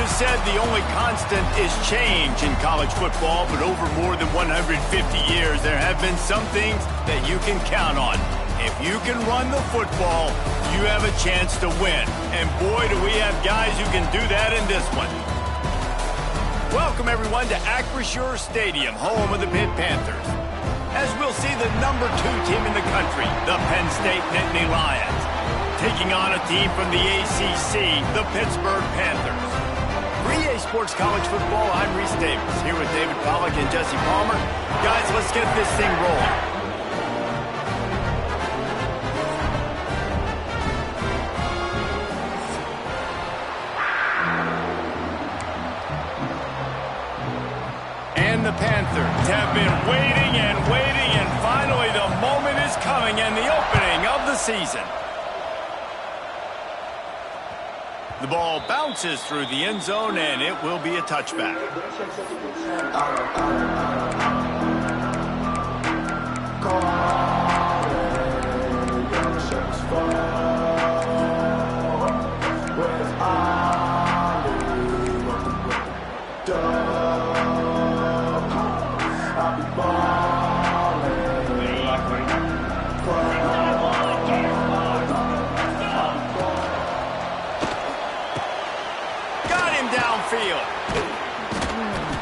just said the only constant is change in college football, but over more than 150 years, there have been some things that you can count on. If you can run the football, you have a chance to win. And boy, do we have guys who can do that in this one. Welcome, everyone, to Acrisure Stadium, home of the Pitt Panthers. As we'll see the number 2 team in the country, the Penn State Nittany Lions, taking on a team from the ACC, the Pittsburgh Panthers. For EA Sports College Football, I'm Reese Davis, here with David Pollack and Jesse Palmer. Guys, let's get this thing rolling. And the Panthers have been waiting, and finally the moment is coming and the opening of the season. The ball bounces through the end zone, and it will be a touchback.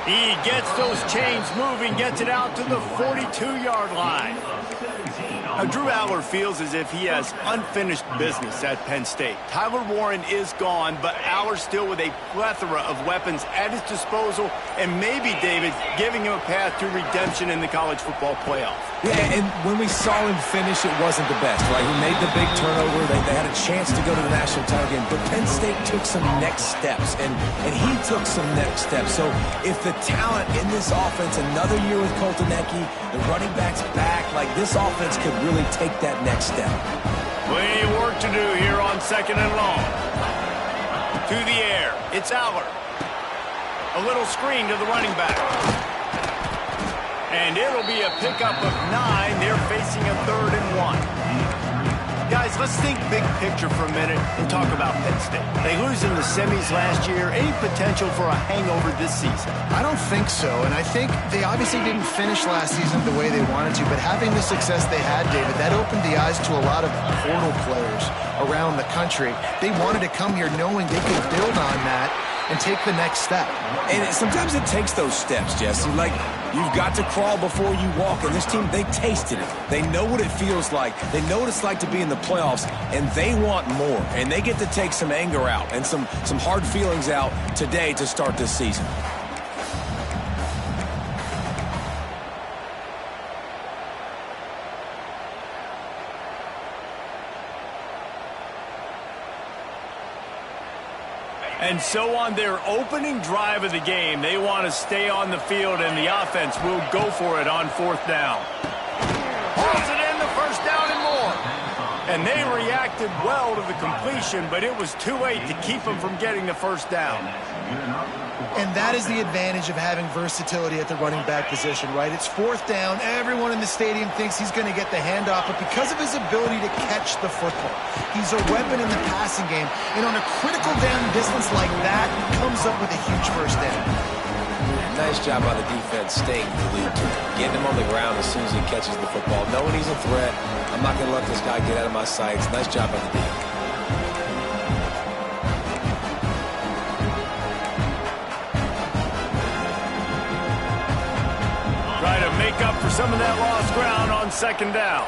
He gets those chains moving, gets it out to the 42-yard line. Now, Drew Allar feels as if he has unfinished business at Penn State. Tyler Warren is gone, but Allar still with a plethora of weapons at his disposal, and maybe, David, giving him a path to redemption in the college football playoff. Yeah, and when we saw him finish, it wasn't the best, right? He made the big turnover. They had a chance to go to the national title game, but Penn State took some next steps, and he took some next steps. So if the talent in this offense, another year with Colton Ecke, the running backs back, like this offense could really take that next step. Plenty of work to do here on 2nd and long. To the air, it's Allar. A little screen to the running back. And it'll be a pickup of 9. They're facing a 3rd and 1. Guys, let's think big picture for a minute and talk about Penn State. They lose in the semis last year. Any potential for a hangover this season? I don't think so, and I think they obviously didn't finish last season the way they wanted to, but having the success they had, David, that opened the eyes to a lot of portal players around the country. They wanted to come here knowing they could build on that and take the next step. And sometimes it takes those steps, Jesse. Like, you've got to crawl before you walk. And this team, they tasted it. They know what it feels like. They know what it's like to be in the playoffs, and they want more. And they get to take some anger out and some hard feelings out today to start this season. And so on their opening drive of the game, they want to stay on the field, and the offense will go for it on 4th down. Hauls it in, the 1st down and more. And they reacted well to the completion, but it was too late to keep them from getting the 1st down. And that is the advantage of having versatility at the running back position, right? It's 4th down. Everyone in the stadium thinks he's going to get the handoff, but because of his ability to catch the football, he's a weapon in the passing game. And on a critical down distance like that, comes up with a huge 1st down. Nice job by the defense staying the lead, getting him on the ground as soon as he catches the football. Knowing he's a threat, I'm not going to let this guy get out of my sights. Nice job by the defense. Try to make up for some of that lost ground on 2nd down.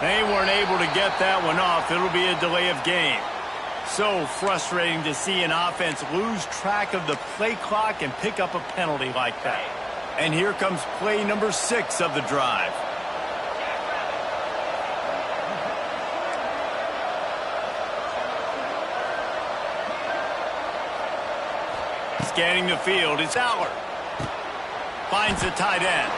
They weren't able to get that one off. It'll be a delay of game. So frustrating to see an offense lose track of the play clock and pick up a penalty like that. And here comes play number 6 of the drive. Scanning the field, it's Allar. Finds the tight end.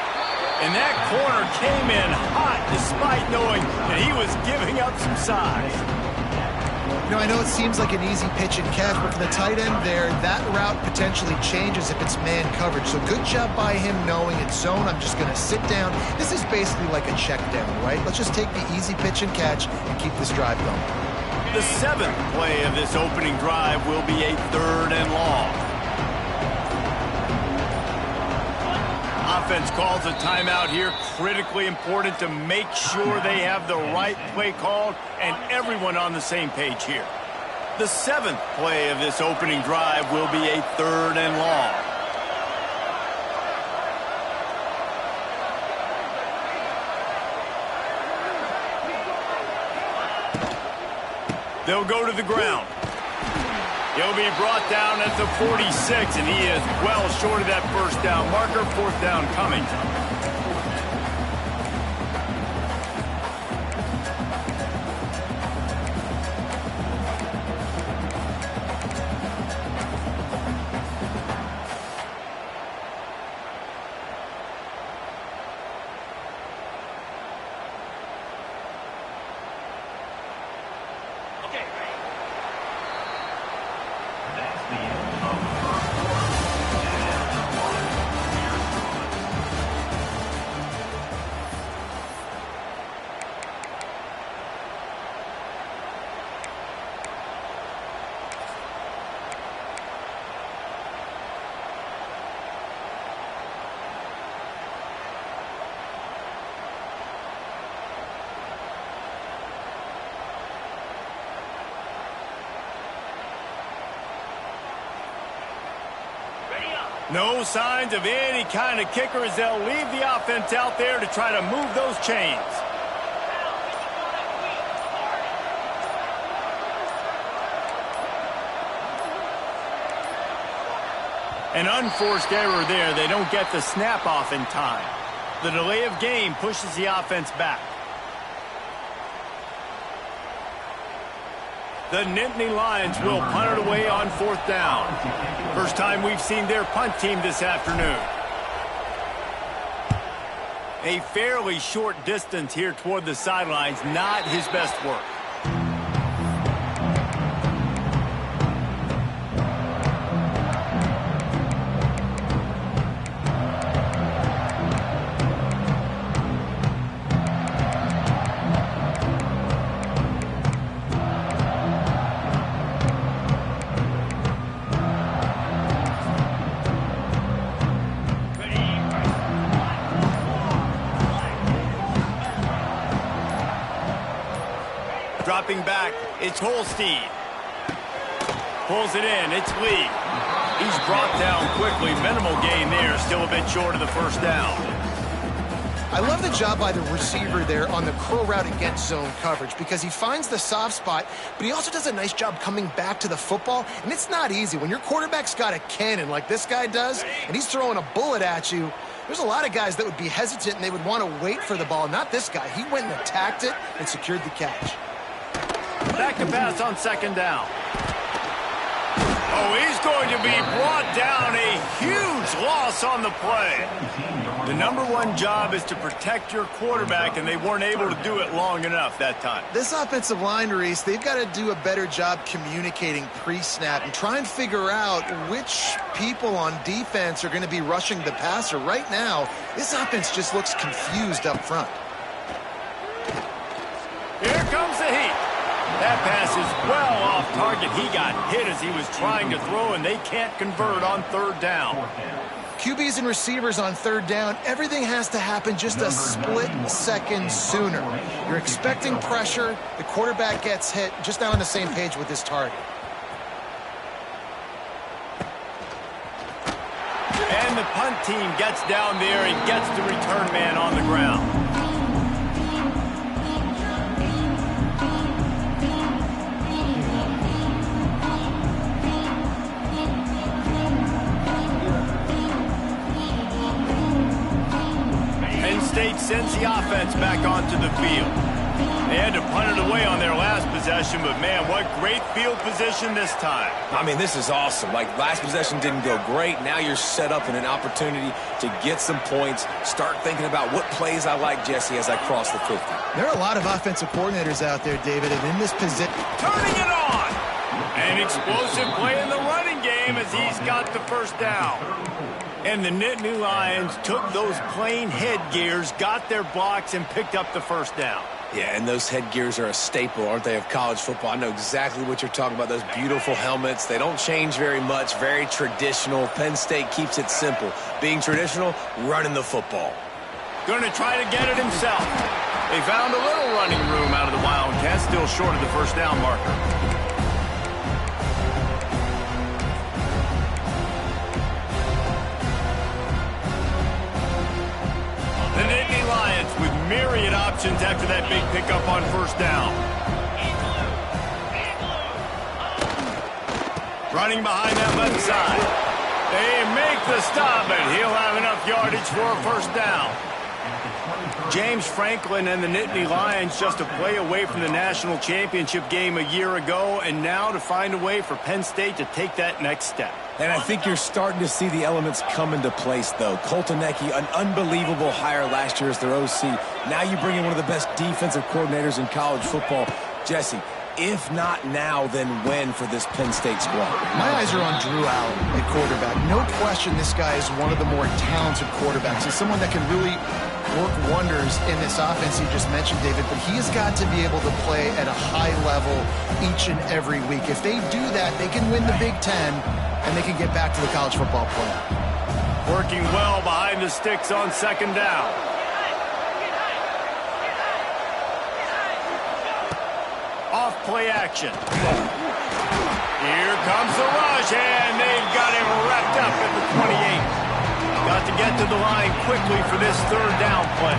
And that corner came in hot despite knowing that he was giving up some size. You know, I know it seems like an easy pitch and catch, but for the tight end there, that route potentially changes if it's man coverage. So good job by him knowing it's zone. I'm just going to sit down. This is basically like a check down, right? Let's just take the easy pitch and catch and keep this drive going. The 7th play of this opening drive will be a 3rd and long. Offense calls a timeout here. Critically important to make sure they have the right play called and everyone on the same page here. The 7th play of this opening drive will be a 3rd and long. They'll go to the ground. He'll be brought down at the 46, and he is well short of that first down marker. 4th down coming. No signs of any kind of kicker as they'll leave the offense out there to try to move those chains. An unforced error there. They don't get the snap off in time. The delay of game pushes the offense back. The Nittany Lions will punt it away on 4th down. First time we've seen their punt team this afternoon. A fairly short distance here toward the sidelines, not his best work. Dropping back, it's Holstein. Pulls it in, it's Lee. He's brought down quickly. Minimal gain there, still a bit short of the first down. I love the job by the receiver there on the curl route against zone coverage because he finds the soft spot, but he also does a nice job coming back to the football, and it's not easy. When your quarterback's got a cannon like this guy does, and he's throwing a bullet at you, there's a lot of guys that would be hesitant and they would want to wait for the ball. Not this guy. He went and attacked it and secured the catch. Back to pass on 2nd down. Oh, he's going to be brought down. A huge loss on the play. The #1 job is to protect your quarterback, and they weren't able to do it long enough that time. This offensive line, Reese, they've got to do a better job communicating pre-snap and try and figure out which people on defense are going to be rushing the passer. Right now, this offense just looks confused up front. Here comes the heat. That pass is well off target. He got hit as he was trying to throw, and they can't convert on 3rd down. QBs and receivers on 3rd down, everything has to happen just a split second sooner. You're expecting pressure. The quarterback gets hit, just not on the same page with his target. And the punt team gets down there and gets the return man on the ground. State sends the offense back onto the field. They had to punt it away on their last possession, but man, what great field position this time. I mean, this is awesome. Like, last possession didn't go great. Now you're set up in an opportunity to get some points. Start thinking about what plays I like, Jesse, as I cross the 50. There are a lot of offensive coordinators out there, David, and in this position. Turning it on! An explosive play in the running game as he's got the first down. And the Nittany Lions took those plain headgears, got their blocks, and picked up the first down. Yeah, and those headgears are a staple, aren't they, of college football? I know exactly what you're talking about, those beautiful helmets. They don't change very much, very traditional. Penn State keeps it simple. Being traditional, running the football. Going to try to get it himself. They found a little running room out of the Wildcats, still short of the first down marker. The Nittany Lions with myriad options after that big pickup on first down. Running behind that left side. They make the stop, and he'll have enough yardage for a first down. James Franklin and the Nittany Lions just a play away from the national championship game a year ago, and now to find a way for Penn State to take that next step. And I think you're starting to see the elements come into place, though. Colton Necky, an unbelievable hire last year as their OC. Now you bring in one of the best defensive coordinators in college football. Jesse, if not now, then when for this Penn State squad? My eyes are on Drew Allen at quarterback. No question this guy is one of the more talented quarterbacks. He's someone that can really work wonders in this offense you just mentioned, David, but he has got to be able to play at a high level each and every week. If they do that, they can win the Big Ten, and they can get back to the college football playoff. Working well behind the sticks on second down. Off play action. Here comes the rush, and they've got him wrapped up at the 28. Got to get to the line quickly for this third down play.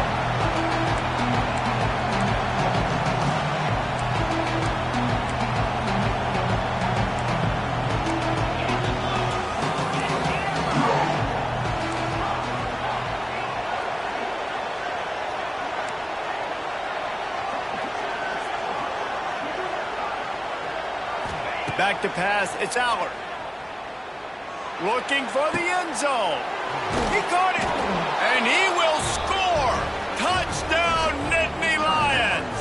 Back to pass, it's Allard. Looking for the end zone. He caught it, and he will score. Touchdown, Nittany Lions.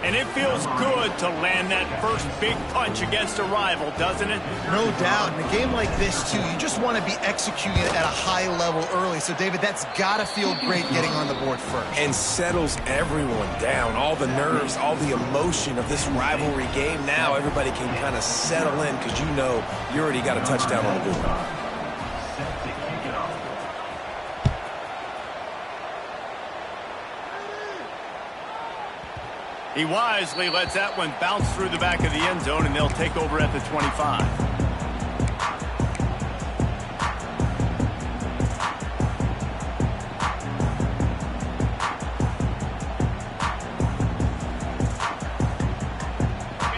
And it feels good to land that first big punch against a rival, doesn't it? No doubt. In a game like this, too, you just want to be executing it at a high level early. So, David, that's got to feel great getting on the board first. And settles everyone down. All the nerves, all the emotion of this rivalry game. Now everybody can kind of settle in because you know you already got a touchdown on the board. He wisely lets that one bounce through the back of the end zone, and they'll take over at the 25.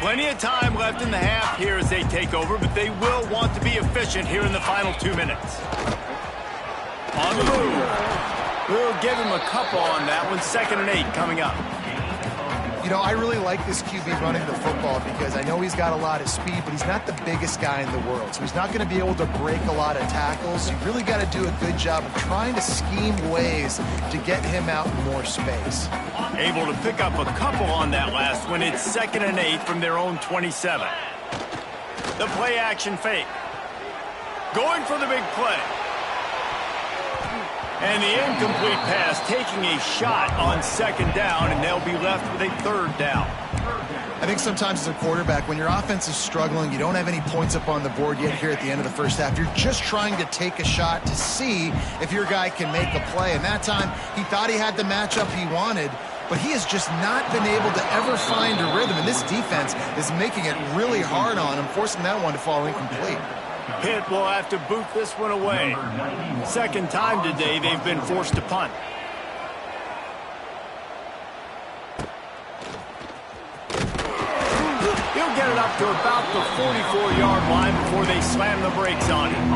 Plenty of time left in the half here as they take over, but they will want to be efficient here in the final 2 minutes. On the move. We'll give him a couple on that one. 2nd and 8 coming up. You know, I really like this QB running the football because I know he's got a lot of speed, but he's not the biggest guy in the world. So he's not going to be able to break a lot of tackles. You really got to do a good job of trying to scheme ways to get him out in more space. Able to pick up a couple on that last one. It's 2nd and 8 from their own 27. The play action fake. Going for the big play. And the incomplete pass, taking a shot on 2nd down, and they'll be left with a 3rd down. I think sometimes as a quarterback, when your offense is struggling, you don't have any points up on the board yet here at the end of the first half. You're just trying to take a shot to see if your guy can make a play. And that time, he thought he had the matchup he wanted, but he has just not been able to ever find a rhythm. And this defense is making it really hard on him, forcing that one to fall incomplete. Pitt will have to boot this one away. 2nd time today they've been forced to punt. He'll get it up to about the 44-yard line before they slam the brakes on him.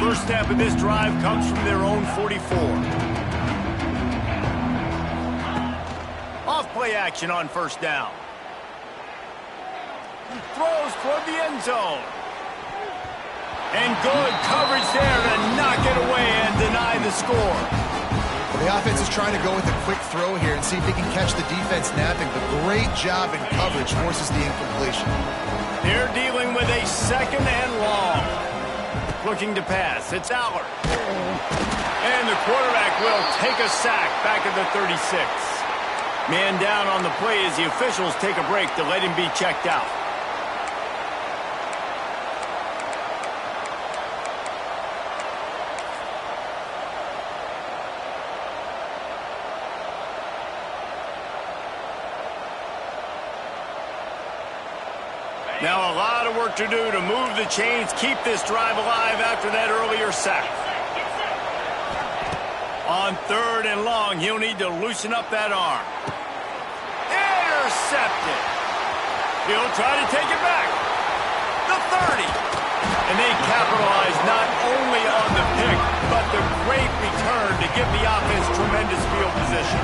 First step of this drive comes from their own 44. Off play action on 1st down. Throws toward the end zone. And good coverage there to knock it away and deny the score. The offense is trying to go with a quick throw here and see if they can catch the defense napping, but great job in coverage forces the incompletion. They're dealing with a 2nd and long. Looking to pass. It's Aller. And the quarterback will take a sack back at the 36. Man down on the play as the officials take a break to let him be checked out. Now a lot of work to do to move the chains, keep this drive alive after that earlier sack. On 3rd and long, he'll need to loosen up that arm. Intercepted. He'll try to take it back. The 30. And they capitalize not only on the pick, but the great return to give the offense tremendous field position.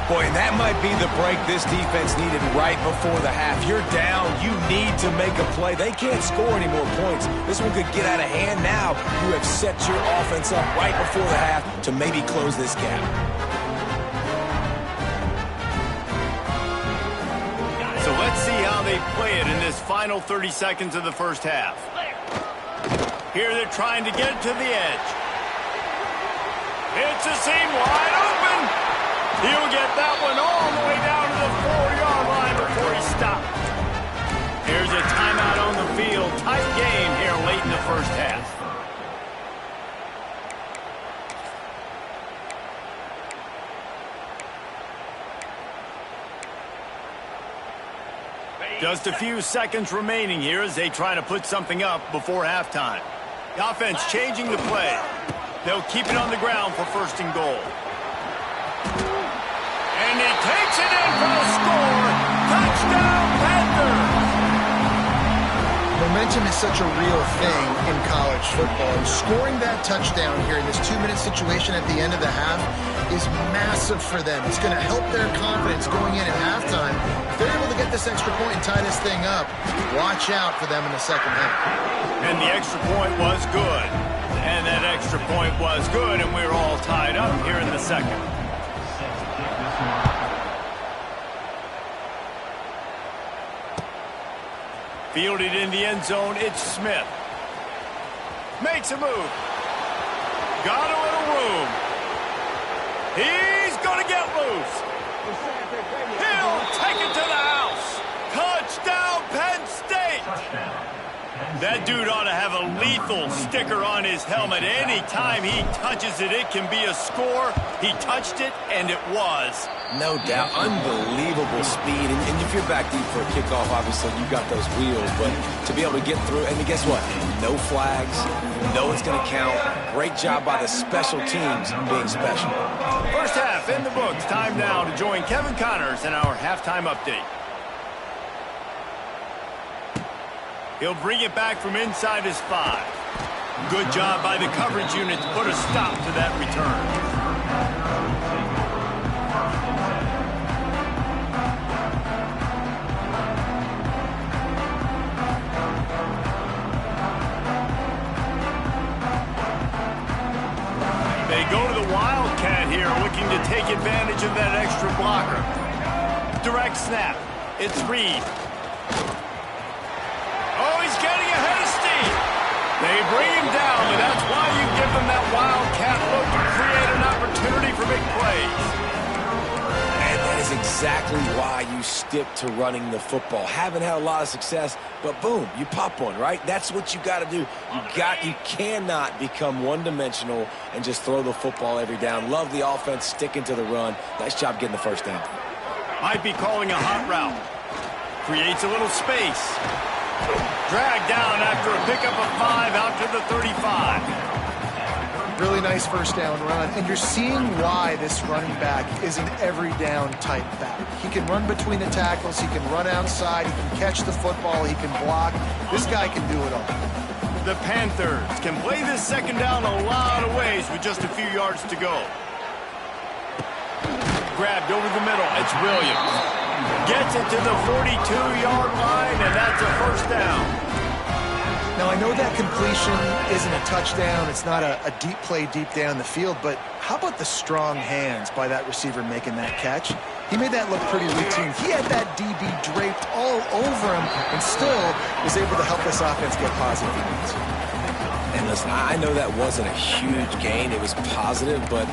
Boy, and that might be the break this defense needed right before the half. You're down. You need to make a play. They can't score any more points. This one could get out of hand now. You have set your offense up right before the half to maybe close this gap. So let's see how they play it in this final 30 seconds of the first half. Here they're trying to get it to the edge. It's a seam wide open. He'll get that one all the way down to the 4-yard line before he stopped. Here's a timeout on the field. Tight game here late in the first half. Just a few seconds remaining here as they try to put something up before halftime. The offense changing the play. They'll keep it on the ground for 1st and goal. And he takes it in for a score. Touchdown, Panthers! Momentum is such a real thing in college football, and scoring that touchdown here in this 2-minute situation at the end of the half is massive for them. It's going to help their confidence going in at halftime. If they're able to get this extra point and tie this thing up, watch out for them in the second half. And the extra point was good. And that extra point was good, and we're all tied up here in the second. Fielded in the end zone, it's Smith. Makes a move. Got a little room. He's going to get loose. He'll take it to the house. Touchdown, Penn State. That dude ought to have a lethal sticker on his helmet. Anytime he touches it, it can be a score. He touched it, and it was. No doubt. Unbelievable speed. And if you're back deep for a kickoff, obviously, you got those wheels. But to be able to get through, and guess what? No flags. No one's going to count. Great job by the special teams being special. First half in the books. Time now to join Kevin Connors in our halftime update. He'll bring it back from inside his 5. Good job by the coverage unit to put a stop to that return. They go to the Wildcat here, looking to take advantage of that extra blocker. Direct snap. It's Reed. Oh, he's getting ahead of steam. They bring him down, and that's why you give them that Wildcat look to create an opportunity for big plays. And that is exactly why you stick to running the football. Haven't had a lot of success, but boom, you pop one, right? That's what you got to do. You cannot become one-dimensional and just throw the football every down. Love the offense sticking to the run. Nice job getting the first down. Might be calling a hot route. Creates a little space. Dragged down after a pickup of 5 out to the 35. Really nice first down run, and you're seeing why this running back is an every down type back. He can run between the tackles, he can run outside, he can catch the football, he can block. This guy can do it all. The Panthers can play this second down a lot of ways with just a few yards to go. Grabbed over the middle, it's Williams. Gets it to the 42-yard line, and that's a first down. Now, I know that completion isn't a touchdown. It's not a deep play deep down the field, but how about the strong hands by that receiver making that catch? He made that look pretty routine. He had that DB draped all over him and still was able to help this offense get positive yards. And listen, I know that wasn't a huge gain. It was positive, but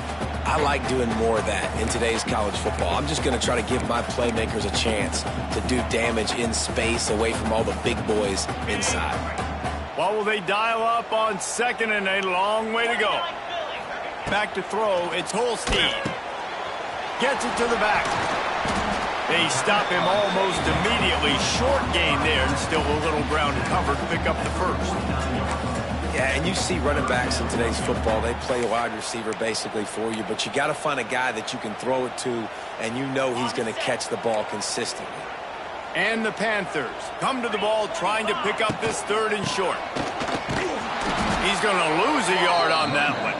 I like doing more of that in today's college football. I'm just going to try to give my playmakers a chance to do damage in space away from all the big boys inside. What will they dial up on second and a long way to go? Back to throw, it's Holstein. Gets it to the back. They stop him almost immediately. Short gain there, and still a little ground covered to pick up the first. Yeah, and you see running backs in today's football, they play wide receiver basically for you, but you got to find a guy that you can throw it to, and you know he's going to catch the ball consistently. And the Panthers come to the ball trying to pick up this third and short. He's going to lose a yard on that one.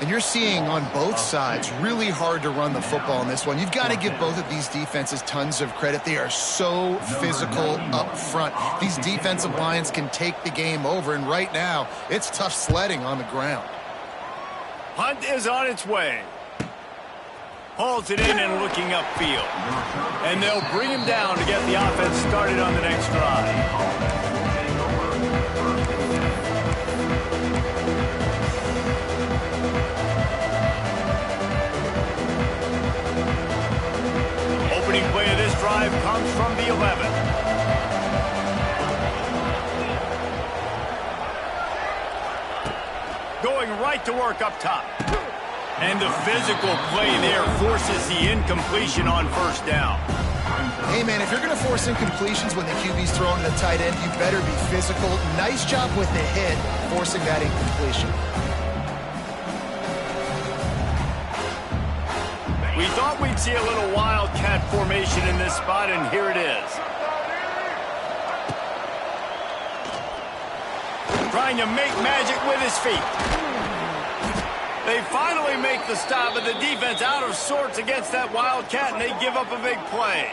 And you're seeing on both sides really hard to run the football in this one. You've got to give both of these defenses tons of credit. They are so physical up front. These defensive lines can take the game over, and right now it's tough sledding on the ground. Punt is on its way. Hauls it in and looking upfield. And they'll bring him down to get the offense started on the next drive. Opening play of this drive comes from the 11. Going right to work up top. And the physical play there forces the incompletion on first down. Hey, man, if you're going to force incompletions when the QB's throwing to the tight end, you better be physical. Nice job with the hit, forcing that incompletion. We thought we'd see a little wildcat formation in this spot, and here it is. Trying to make magic with his feet. They finally make the stop, but the defense out of sorts against that wildcat, and they give up a big play.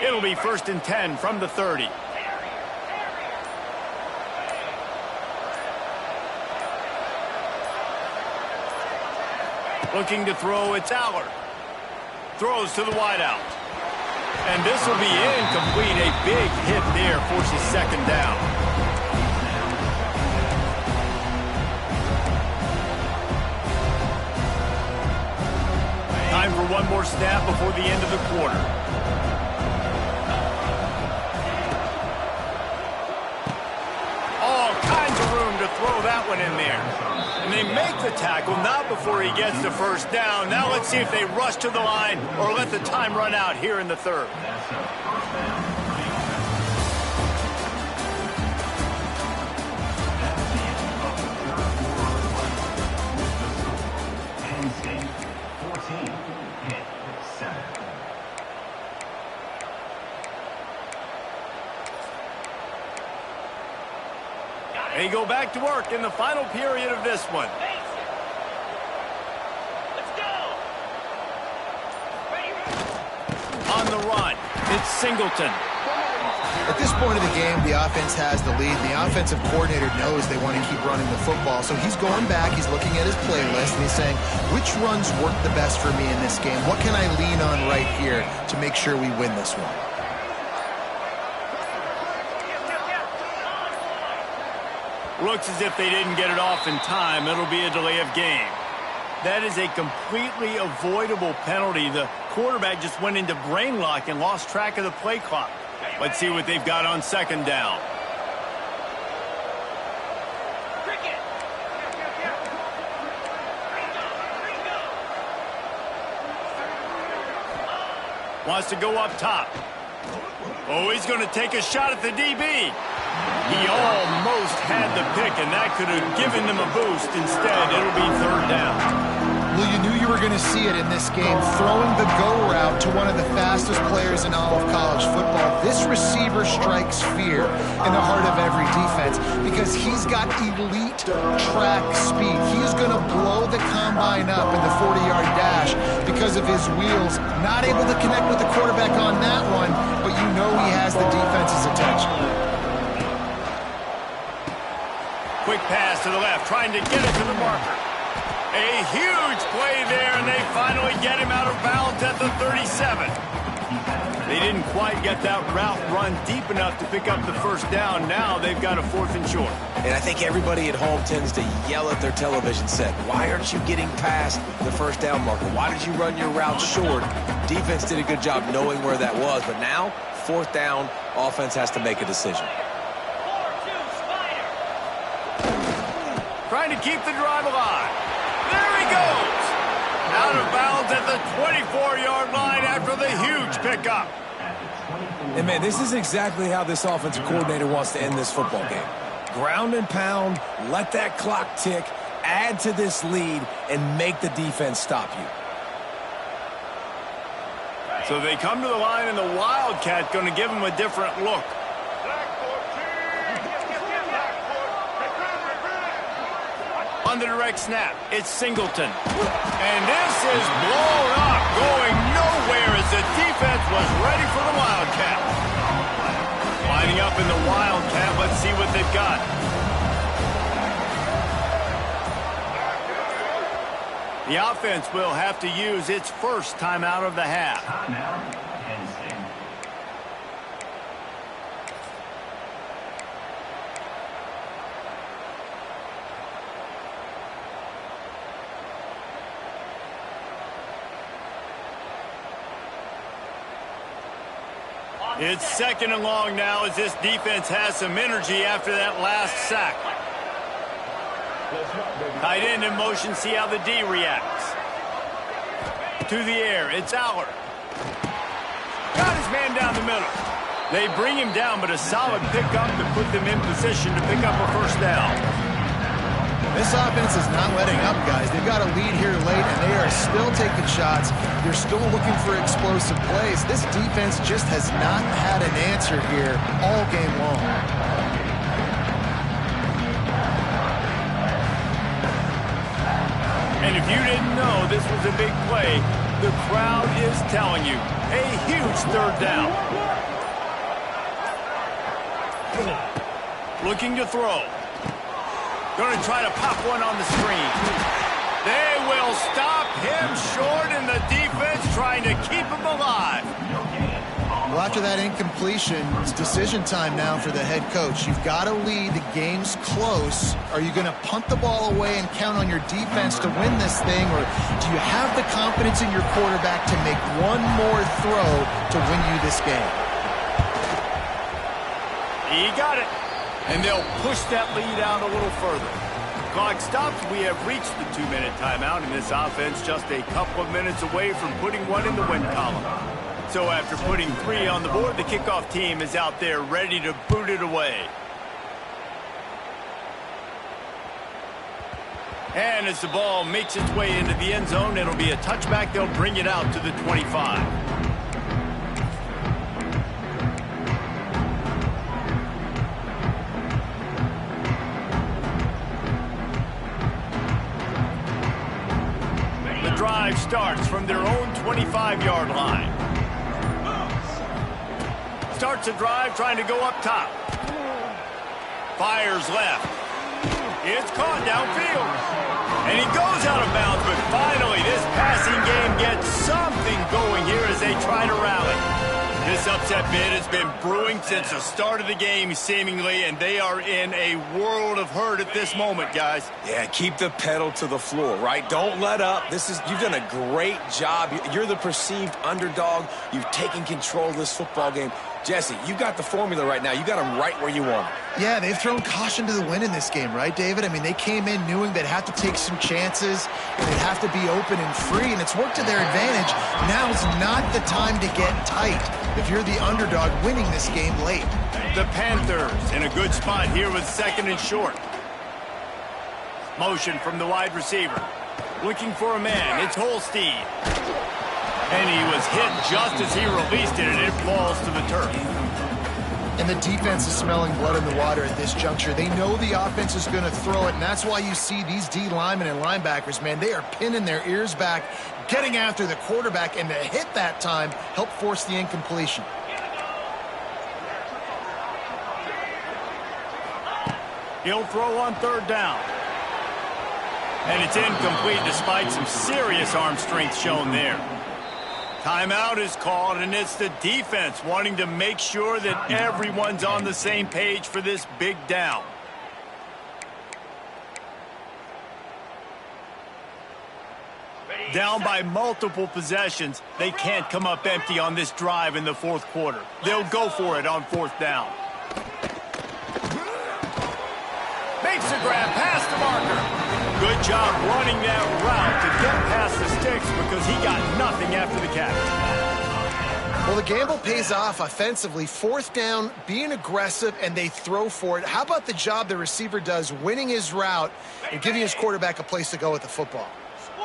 It'll be 1st and 10 from the 30. Looking to throw, it's Allard. Throws to the wideout. And this will be incomplete. A big hit there forces second down. Time for one more snap before the end of the quarter. Throw that one in there. And they make the tackle, not before he gets the first down. Now let's see if they rush to the line or let the time run out here in the third. They go back to work in the final period of this one. Let's go. On the run, it's Singleton. At this point of the game, the offense has the lead. The offensive coordinator knows they want to keep running the football. So he's going back, he's looking at his playlist, and he's saying, which runs work the best for me in this game? What can I lean on right here to make sure we win this one? Looks as if they didn't get it off in time. It'll be a delay of game. That is a completely avoidable penalty. The quarterback just went into brain lock and lost track of the play clock. Let's see what they've got on second down. Wants to go up top. Oh, he's going to take a shot at the DB. He almost had the pick, and that could have given them a boost. Instead, it'll be third down. Well, you knew you were going to see it in this game, throwing the go route to one of the fastest players in all of college football. This receiver strikes fear in the heart of every defense because he's got elite track speed. He's going to blow the combine up in the 40-yard dash because of his wheels. Not able to connect with the quarterback on that one, but you know he has the defense's attention. Quick pass to the left, trying to get it to the marker. A huge play there, and they finally get him out of bounds at the 37. They didn't quite get that route run deep enough to pick up the first down. Now they've got a 4th and short. And I think everybody at home tends to yell at their television set. Why aren't you getting past the first down marker? Why did you run your route short? Defense did a good job knowing where that was, but now, 4th down, offense has to make a decision. Trying to keep the drive alive. There he goes! Out of bounds at the 24-yard line after the huge pickup. And, man, this is exactly how this offensive coordinator wants to end this football game. Ground and pound, let that clock tick, add to this lead, and make the defense stop you. So they come to the line, and the Wildcat going to give them a different look. On the direct snap, it's Singleton. And this is blown up, going nowhere as the defense was ready for the Wildcat. Lining up in the Wildcat, let's see what they've got. The offense will have to use its first timeout of the half. It's 2nd and long now as this defense has some energy after that last sack. Tight end in motion, see how the D reacts. To the air, it's Aller. Got his man down the middle. They bring him down, but a solid pickup to put them in position to pick up a first down. This offense is not letting up, guys. They've got a lead here late, and they are still taking shots. They're still looking for explosive plays. This defense just has not had an answer here all game long. And if you didn't know this was a big play, the crowd is telling you. A huge third down. Looking to throw. Going to try to pop one on the screen. They will stop him short, and the defense trying to keep him alive. Well, after that incompletion, it's decision time now for the head coach. You've got to lead. The game's close. Are you going to punt the ball away and count on your defense to win this thing, or do you have the confidence in your quarterback to make one more throw to win you this game? He got it. And they'll push that lead out a little further. Clock stops. We have reached the 2-minute timeout, and this offense just a couple of minutes away from putting one in the win column. So after putting 3 on the board, the kickoff team is out there ready to boot it away. And as the ball makes its way into the end zone, it'll be a touchback. They'll bring it out to the 25. Drive starts from their own 25-yard line. Starts a drive trying to go up top. Fires left. It's caught downfield. And he goes out of bounds, but finally this passing game gets something going here as they try to rally. This upset bid has been brewing since the start of the game, seemingly, and they are in a world of hurt at this moment, guys. Yeah, keep the pedal to the floor, right? Don't let up. You've done a great job. You're the perceived underdog. You've taken control of this football game. Jesse, you got the formula right now. You got them right where you want them. Yeah, they've thrown caution to the wind in this game, right, David? I mean, they came in knowing they'd have to take some chances, and they'd have to be open and free, and it's worked to their advantage. Now's not the time to get tight if you're the underdog winning this game late. The Panthers in a good spot here with 2nd and short. Motion from the wide receiver. Looking for a man. It's Holstein. And he was hit just as he released it, and it falls to the turf. And the defense is smelling blood in the water at this juncture. They know the offense is going to throw it, and that's why you see these D linemen and linebackers, man, they are pinning their ears back, getting after the quarterback, and to hit that time help force the incompletion. He'll throw on third down. And it's incomplete despite some serious arm strength shown there. Timeout is called, and it's the defense wanting to make sure that everyone's on the same page for this big down. Down by multiple possessions, they can't come up empty on this drive in the fourth quarter. They'll go for it on fourth down. Makes a grab past the marker. Good job running that route to get past the sticks because he got nothing after the catch. Well, the gamble pays off offensively. Fourth down, being aggressive, and they throw for it. How about the job the receiver does winning his route and giving his quarterback a place to go with the football?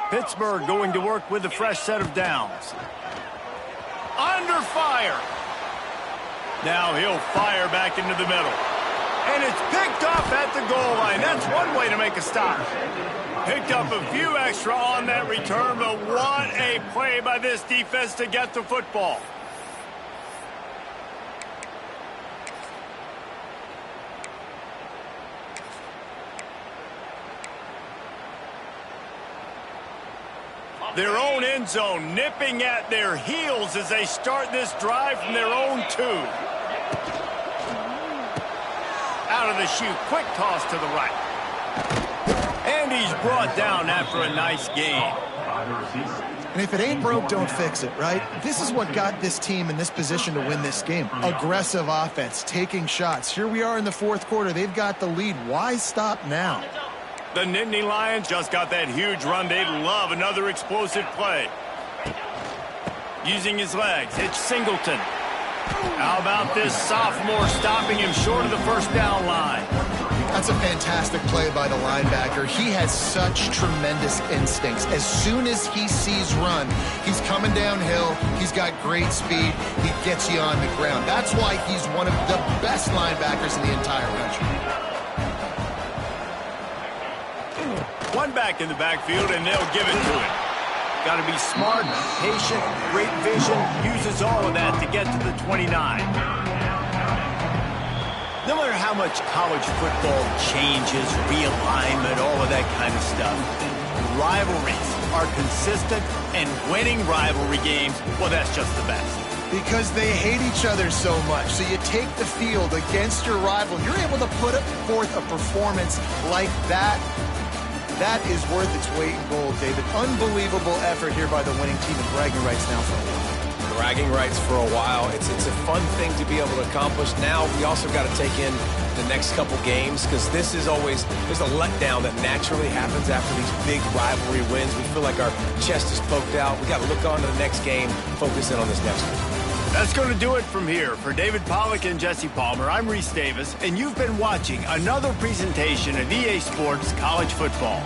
Pittsburgh going to work with a fresh set of downs. Under fire. Now he'll fire back into the middle. And it's picked up at the goal line. That's one way to make a stop. Picked up a few extra on that return, but what a play by this defense to get the football. Their own end zone nipping at their heels as they start this drive from their own 2. Out of the chute, quick toss to the right. And he's brought down after a nice gain. And if it ain't broke, don't fix it, right? This is what got this team in this position to win this game. Aggressive offense, taking shots. Here we are in the fourth quarter. They've got the lead. Why stop now? The Nittany Lions just got that huge run. They'd love another explosive play. Using his legs, it's Singleton. How about this sophomore stopping him short of the first down line? That's a fantastic play by the linebacker. He has such tremendous instincts. As soon as he sees run, he's coming downhill. He's got great speed. He gets you on the ground. That's why he's one of the best linebackers in the entire country. One back in the backfield, and they'll give it to him. Got to be smart, patient, great vision, uses all of that to get to the 29. No matter how much college football changes, realignment, all of that kind of stuff, rivalries are consistent, and winning rivalry games, well, that's just the best. Because they hate each other so much. So you take the field against your rival, you're able to put forth a performance like that. That is worth its weight in gold, David. Unbelievable effort here by the winning team, and bragging rights now for a while. Bragging rights for a while. It's a fun thing to be able to accomplish. Now we also got to take in the next couple games, because this is always, there's a letdown that naturally happens after these big rivalry wins. We feel like our chest is poked out. We got to look on to the next game, focus in on this next one. That's going to do it from here. For David Pollack and Jesse Palmer, I'm Reese Davis, and you've been watching another presentation of EA Sports College Football.